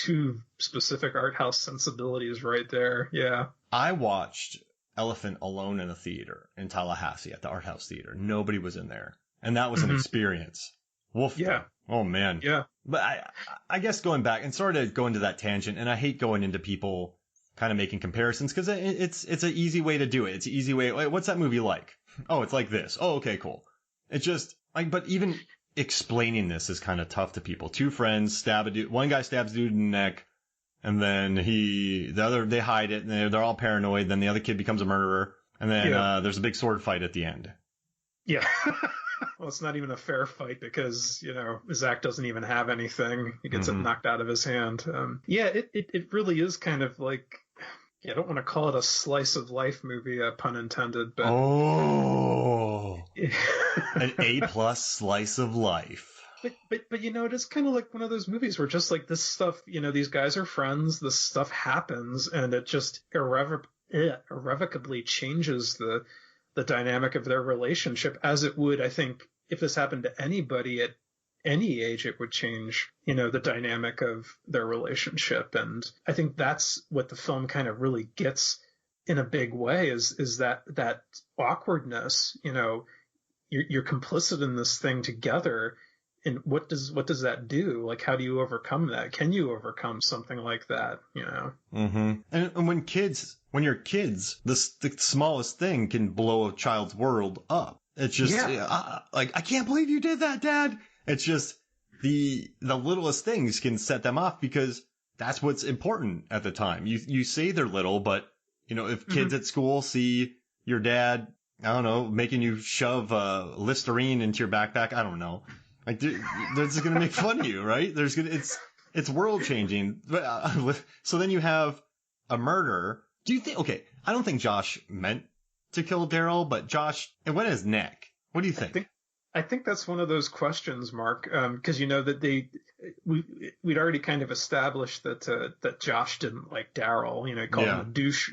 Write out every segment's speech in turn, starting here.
two specific art house sensibilities right there. Yeah. I watched Elephant alone in a theater in Tallahassee at the Art House Theater. Nobody was in there. And that was an experience. Woof. Yeah. Oh, man. Yeah. But I guess going back and sorry to go into that tangent, and I hate going into people kind of making comparisons because it's an easy way to do it. It's an easy way. What's that movie like? Oh, it's like this. Oh, okay, cool. It's just like, but even explaining this is kind of tough to people. Two friends stab a dude. One guy stabs a dude in the neck, and then they hide it, and they're all paranoid. Then the other kid becomes a murderer, and then there's a big sword fight at the end. Yeah. Well, it's not even a fair fight because, Zach doesn't even have anything. He gets it knocked out of his hand. It really is kind of like, I don't want to call it a slice of life movie, pun intended, but. Oh, an A+ slice of life. But it is kind of like one of those movies where just like this stuff, these guys are friends, this stuff happens, and it just irrevocably changes the dynamic of their relationship, as it would, I think, if this happened to anybody at any age, it would change, the dynamic of their relationship. And I think that's what the film kind of really gets in a big way is that awkwardness, you're complicit in this thing together. And what does that do? Like, how do you overcome that? Can you overcome something like that? Mm-hmm. And when you're kids, the smallest thing can blow a child's world up. It's just like, I can't believe you did that, Dad. It's just the littlest things can set them off because that's what's important at the time. You say they're little, but if kids at school see your dad, I don't know, making you shove Listerine into your backpack, I don't know. Like, they're just going to make fun of you, right? It's world changing. So then you have a murder. Do you think, okay, I don't think Josh meant to kill Daryl, but Josh, it went in his neck. What do you think? I think that's one of those questions, Mark, because that we'd already kind of established that Josh didn't like Daryl. He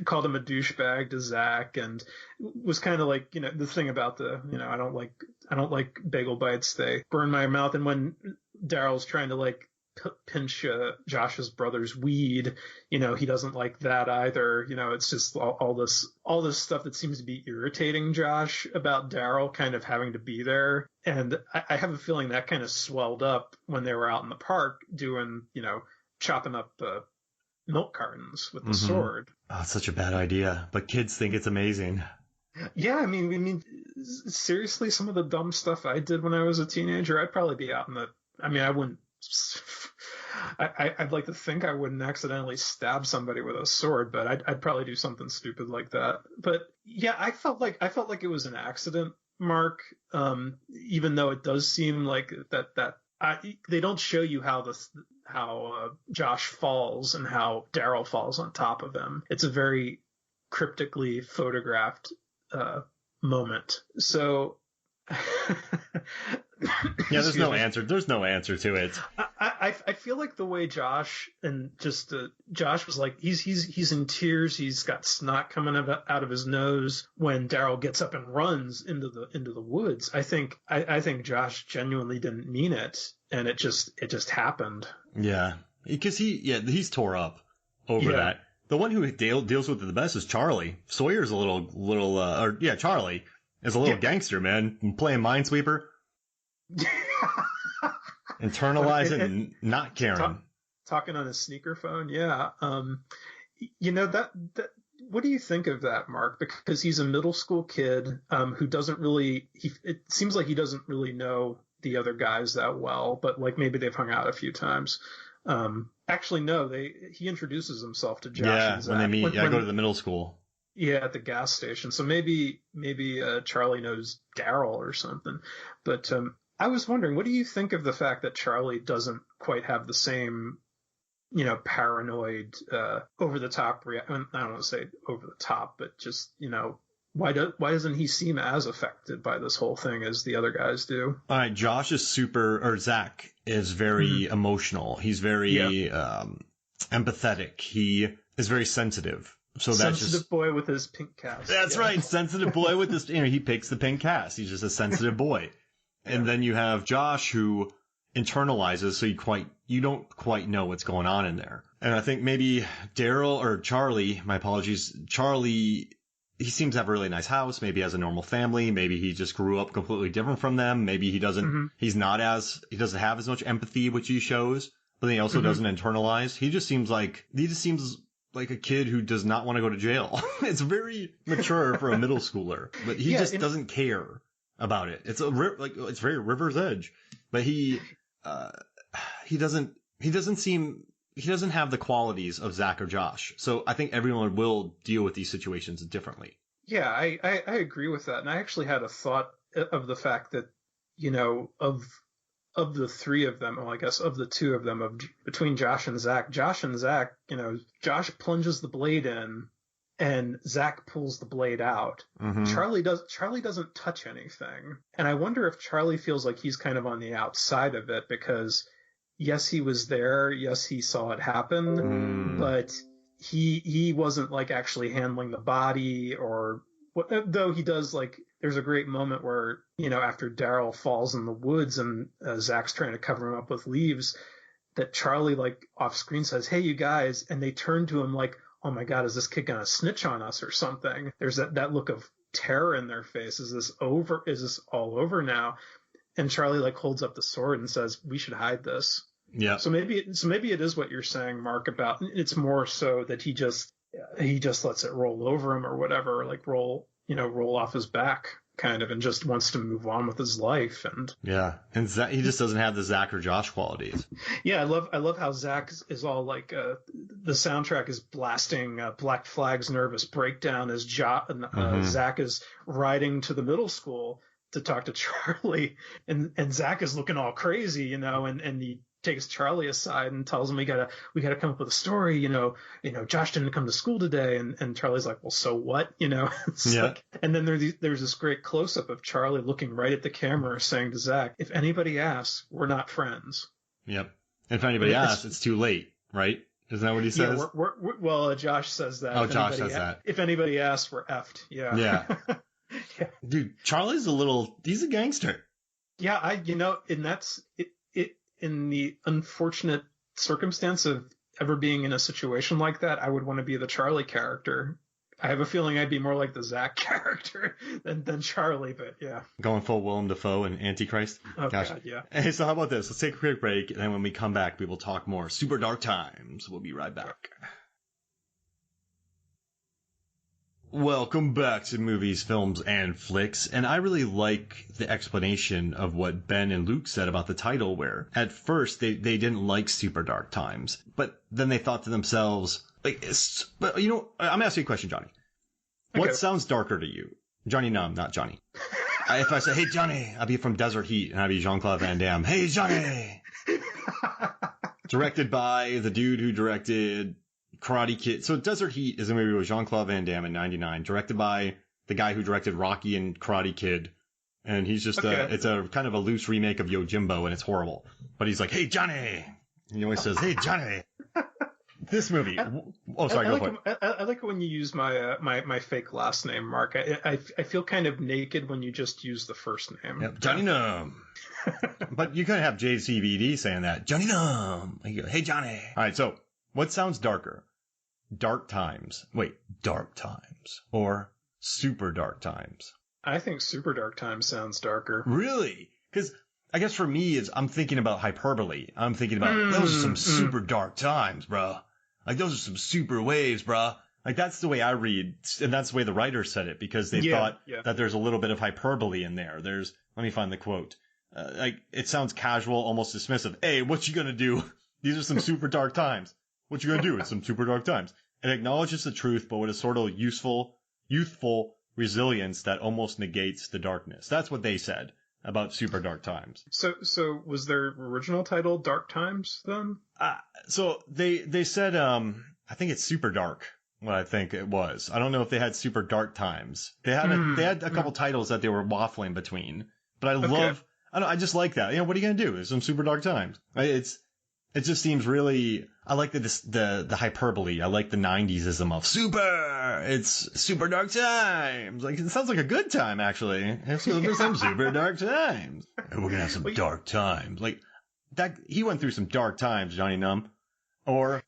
called him a douchebag to Zach, and was kind of like the thing about I don't like bagel bites, they burn my mouth. And when Daryl's trying to like pinch Josh's brother's weed, he doesn't like that either. It's just all this stuff that seems to be irritating Josh about Daryl kind of having to be there. And I have a feeling that kind of swelled up when they were out in the park doing, chopping up milk cartons with the sword. Oh, it's such a bad idea, but kids think it's amazing. Yeah, I mean, seriously, some of the dumb stuff I did when I was a teenager, I'd probably be out I wouldn't. I'd like to think I wouldn't accidentally stab somebody with a sword, but I'd probably do something stupid like that. But yeah, I felt like it was an accident, Mark. Even though it does seem like that they don't show you how Josh falls and how Daryl falls on top of him. It's a very cryptically photographed moment. So. Yeah, there's no answer. There's no answer to it. I feel like the way Josh was like, he's in tears. He's got snot coming out of his nose when Daryl gets up and runs into the woods. I think Josh genuinely didn't mean it, and it just happened. Yeah, because he's tore up over that. The one who deals with it the best is Charlie. Sawyer's a Charlie is a little gangster, man, playing Minesweeper. Internalizing and not caring. Talking on his sneaker phone, yeah. That what do you think of that, Mark? Because he's a middle school kid who doesn't really. It seems like he doesn't really know the other guys that well, but like maybe they've hung out a few times. Actually, no. He introduces himself to Josh. Yeah, when they meet. I go to the middle school. Yeah, at the gas station. So maybe Charlie knows Daryl or something. But I was wondering, what do you think of the fact that Charlie doesn't quite have the same, paranoid, over the top I don't want to say over the top, but just, why doesn't he seem as affected by this whole thing as the other guys do? All right, Zach is very emotional. He's very empathetic. He is very sensitive. So that's sensitive boy with his pink cast. That's right, sensitive boy with his. He picks the pink cast. He's just a sensitive boy. And then you have Josh, who internalizes, so you don't quite know what's going on in there. And I think maybe Daryl or Charlie, my apologies, Charlie, he seems to have a really nice house. Maybe he has a normal family. Maybe he just grew up completely different from them. Maybe he doesn't, he doesn't have as much empathy, which he shows, but then he also doesn't internalize. He just seems like a kid who does not want to go to jail. It's very mature for a middle schooler, but he doesn't care about it. It's it's very River's Edge, but he doesn't have the qualities of Zach or Josh. So I think everyone will deal with these situations differently. Yeah, I agree with that. And I actually had a thought of the fact that, of the three of them, well, I guess of the two of them, between Josh and Zach, Josh plunges the blade in and Zach pulls the blade out. Mm-hmm. Charlie doesn't touch anything. And I wonder if Charlie feels like he's kind of on the outside of it because yes, he was there. Yes, he saw it happen, but he wasn't like actually handling the body though he does there's a great moment where, after Daryl falls in the woods and Zach's trying to cover him up with leaves, that Charlie off screen says, "Hey, you guys," and they turn to him like, "Oh my God, is this kid going to snitch on us or something?" There's that look of terror in their face. Is this over? Is this all over now? And Charlie holds up the sword and says, "We should hide this." Yeah. So maybe it is what you're saying, Mark, about it's more so that he just lets it roll over him or whatever, roll off his back kind of, and just wants to move on with his life. And yeah, and he just doesn't have the Zach or Josh qualities. Yeah, I love how Zach is all the soundtrack is blasting Black Flag's Nervous Breakdown as Zach is riding to the middle school to talk to Charlie, and Zach is looking all crazy, and he takes Charlie aside and tells him we gotta come up with a story, Josh didn't come to school today, and Charlie's like, well, so what, Yeah. And then there's this great close up of Charlie looking right at the camera saying to Zach, if anybody asks, we're not friends. Yep. If anybody asks, it's too late, right? Isn't that what he says? Yeah, Josh says that. Oh, Josh says that. If anybody asks, we're effed. Yeah. Yeah. Yeah. Dude, Charlie's he's a gangster. Yeah, and that's it. In the unfortunate circumstance of ever being in a situation like that, I would want to be the Charlie character. I have a feeling I'd be more like the Zach character than Charlie, but yeah. Going full Willem Dafoe and Antichrist? Oh, gosh. God, yeah. Hey, so how about this? Let's take a quick break, and then when we come back, we will talk more Super Dark Times. We'll be right back. Welcome back to Movies, Films, and Flicks, and I really like the explanation of what Ben and Luke said about the title, where at first they didn't like Super Dark Times, but then they thought to themselves, but I'm going to ask you a question, Johnny. Okay. What sounds darker to you? Johnny Numb, not Johnny. If I say, hey, Johnny, I'd be from Desert Heat, and I'd be Jean-Claude Van Damme. Hey, Johnny! Directed by the dude who directed Karate Kid. So Desert Heat is a movie with Jean-Claude Van Damme in 1999, directed by the guy who directed Rocky and Karate Kid. And he's just it's a kind of a loose remake of Yojimbo, and it's horrible. But he's like, hey, Johnny! And he always says, hey, Johnny! This movie. Oh, sorry, go for it. I like it when you use my fake last name, Mark. I feel kind of naked when you just use the first name. Yep, Johnny Numb. But you couldn't have JCVD saying that. Johnny Numb! Hey, Johnny! All right, so what sounds darker? Dark Times. Wait, Dark Times. Or Super Dark Times. I think Super Dark Times sounds darker. Really? Because I guess for me, I'm thinking about hyperbole. I'm thinking about, those are some super dark times, bruh. Those are some super waves, bruh. That's the way I read, and that's the way the writer said it, because they thought that there's a little bit of hyperbole in there. Let me find the quote. It sounds casual, almost dismissive. Hey, what you gonna do? These are some super dark times. What you gonna do? It's some super dark times. It acknowledges the truth, but with a sort of youthful resilience that almost negates the darkness. That's what they said about Super Dark Times. So was their original title Dark Times then? So they said, I think it's Super Dark. What I think it was. I don't know if they had Super Dark Times. They had a couple titles that they were waffling between. But I just like that. What are you gonna do? There's some Super Dark Times. It just seems really. I like the hyperbole. I like the 90s-ism of super. It's Super Dark Times. It sounds like a good time, actually. There's some Super Dark Times. And we're gonna have some dark times. he went through some dark times, Johnny Numb, or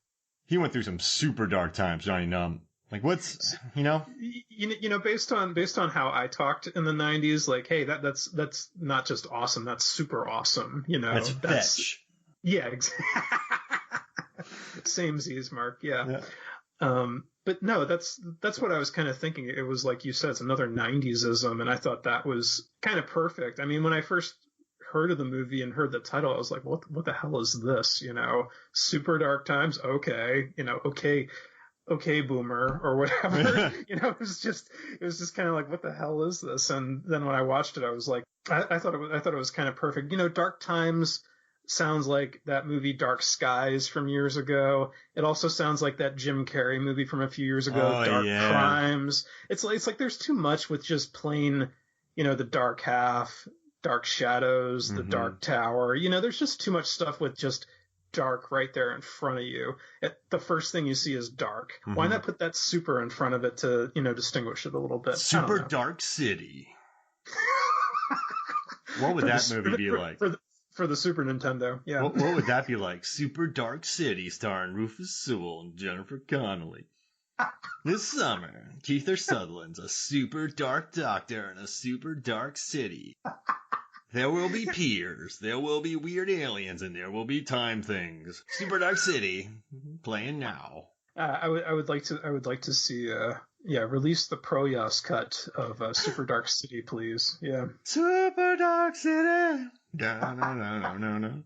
he went through some super dark times, Johnny Numb. Like what's based on how I talked in the 90s, like, hey, that's not just awesome, that's super awesome. That's fetch. Yeah, exactly. Samesies, Mark. Yeah. But no, that's what I was kind of thinking. It was like you said, it's another 90s-ism, and I thought that was kind of perfect. I mean, when I first heard of the movie and heard the title, I was like, what the hell is this? Super dark times. Okay. Okay, boomer, or whatever. It was just kind of like, what the hell is this? And then when I watched it, I was like, I thought it was kind of perfect. Dark times sounds like that movie Dark Skies from years ago. It also sounds like that Jim Carrey movie from a few years ago, Dark Crimes. It's like there's too much with just plain, the Dark Half, Dark Shadows, the Dark Tower. There's just too much stuff with just dark right there in front of you. The first thing you see is dark. Why not put that super in front of it to, distinguish it a little bit? Super Dark City. What would that movie be like? For the Super Nintendo, yeah. What would that be like? Super Dark City, starring Rufus Sewell and Jennifer Connelly. This summer, Kiefer Sutherland's a super dark doctor in a super dark city. There will be piers, there will be weird aliens, and there will be time things. Super Dark City, playing now. I would like to see release the Proyas cut of Super Dark City, please. Yeah. Super Dark City. No.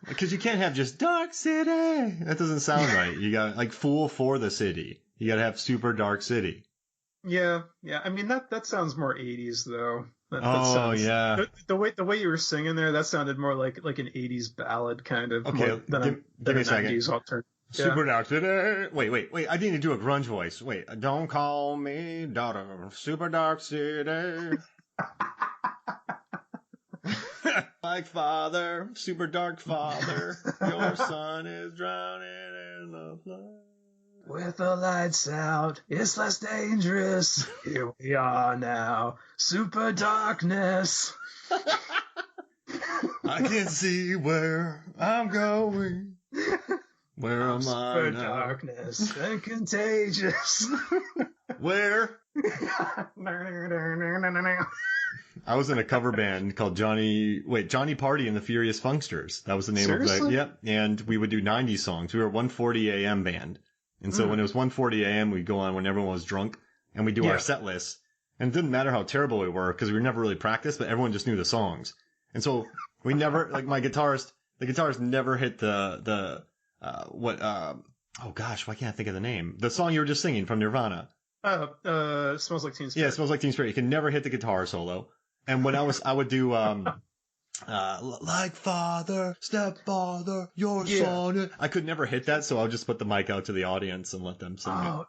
Because you can't have just Dark City. That doesn't sound right. You got like Fool for the City. You got to have Super Dark City. Yeah. I mean that sounds more 80s though. Yeah. The way you were singing there, that sounded more like an 80s ballad kind of. Okay, give me a second. Super Dark City. Wait. I need to do a grunge voice. Wait. Don't call me daughter. Super Dark City. Like father, super dark father, your son is drowning in the flood. With the lights out, it's less dangerous. Here we are now, super darkness. I can see where I'm going. Where am I super now? Darkness and contagious. Where? I was in a cover band called Johnny Party and the Furious Funksters. That was the name of it. Yep. And we would do 90s songs. We were a 1:40 a.m. band. And so when it was 1:40 a.m., we'd go on when everyone was drunk and we'd do our set list. And it didn't matter how terrible we were because we never really practiced, but everyone just knew the songs. And so we never, like the guitarist never hit oh gosh, why can't I think of the name? The song you were just singing from Nirvana. Smells Like Teen Spirit. Yeah, Smells Like Teen Spirit. You can never hit the guitar solo. And when I would do, like father, stepfather, your son. I could never hit that, so I would just put the mic out to the audience and let them sing it.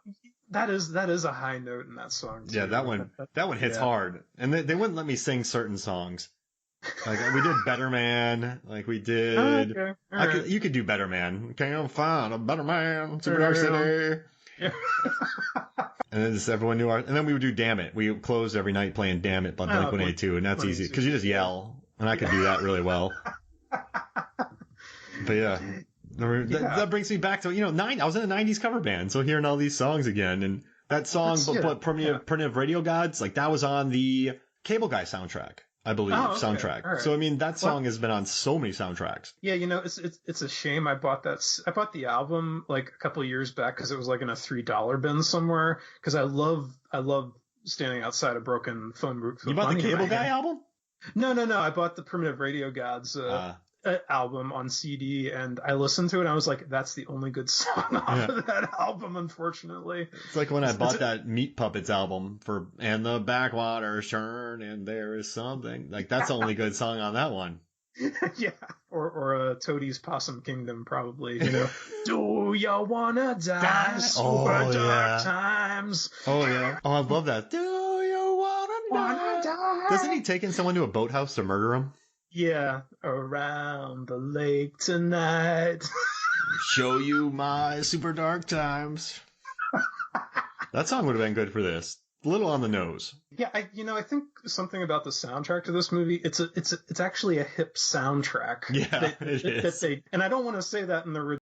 That is a high note in that song too. Yeah, that one hits hard. And they wouldn't let me sing certain songs. Like we did Better Man, like we did. Okay. You could do Better Man. Can't find a better man. Super Dark City. Yeah. And then just everyone knew and then we would do Damn It. We closed every night playing Damn It by Blink-182, and that's easy because you just yell, and I could do that really well. But yeah. That brings me back to I was in a 90s cover band, so hearing all these songs again, and that song, Primitive Radio Gods, like that was on the Cable Guy soundtrack. I believe soundtrack. Right. So I mean that song has been on so many soundtracks. Yeah, it's a shame I bought the album like a couple of years back because it was like in a $3 bin somewhere because I love standing outside a broken phone booth. You bought the Cable Guy album? No. I bought the Primitive Radio Gods album on CD, and I listened to it and I was like, that's the only good song off of that album, unfortunately. It's like when I bought that Meat Puppets album and the backwater churn and there is something. Like that's the only good song on that one. Yeah. Or Toadie's Possum Kingdom, probably, Do you wanna die? Super dark times. Oh yeah. Oh, I love that. Do you wanna die? Doesn't he take in someone to a boathouse to murder him? Yeah, around the lake tonight. Show you my super dark times. That song would have been good for this. a little on the nose. Yeah, I think something about the soundtrack to this movie, it's actually a hip soundtrack. Yeah, it is. And I don't want to say that in the